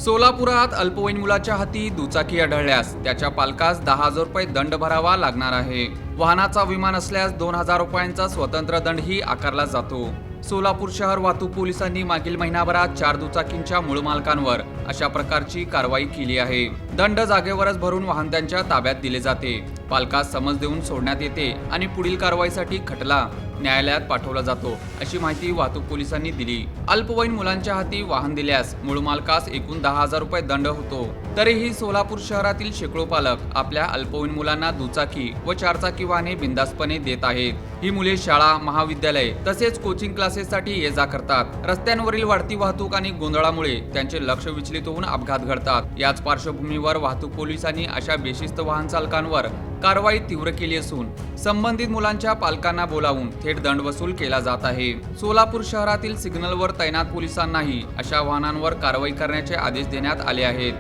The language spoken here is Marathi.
सोलापुरात अल्पवयीन मुलाच्या हाती दुचाकी आढळल्यास त्याच्या पालकास 10,000 रुपये दंड भरावा लागणार आहे। वाहनाचा विमा नसल्यास 2,000 रुपयांचा स्वतंत्र दंडही आकारला जातो। सोलापूर शहर वाहतूक पोलिसांनी मागील महिनाभरात 4 दुचाकींच्या मूळ मालकांवर अशा प्रकारची कारवाई केली आहे। दंड जागेवरच भरून वाहन त्यांच्या ताब्यात दिले जाते, पालकास समज देऊन सोडण्यात येते आणि पुढील कारवाईसाठी खटला न्यायालयात पाठवला जातो, अशी माहिती वाहतूक पोलिसांनी दिली। अल्पवयीन मुलांच्या हाती वाहन दिल्यास मूळ मालकास एकूण 10,000 रुपये दंड होतो। तरीही सोलापूर शहरातील शेकडो पालक आपल्या अल्पवयीन मुलांना दुचाकी व 4 चाकी वाहने बिनधास्तपणे देत आहेत। ही मुले शाळा, महाविद्यालय तसेच कोचिंग क्लासेससाठी ये जा करतात। रस्त्यांवरील वाढती वाहतूक आणि गोंधळामुळे त्यांचे लक्ष विचलित होऊन अपघात घडतात। याच पार्श्वभूमीवर वाहतूक पोलिसांनी अशा बेशिस्त वाहन चालकांवर कारवाई तीव्र केली असून संबंधित मुलांच्या पालकांना बोलावून थेट दंड वसूल केला जात आहे। सोलापूर शहरातील सिग्नलवर तैनात पोलिसांनाही अशा वाहनांवर कारवाई करण्याचे आदेश देण्यात आले आहेत।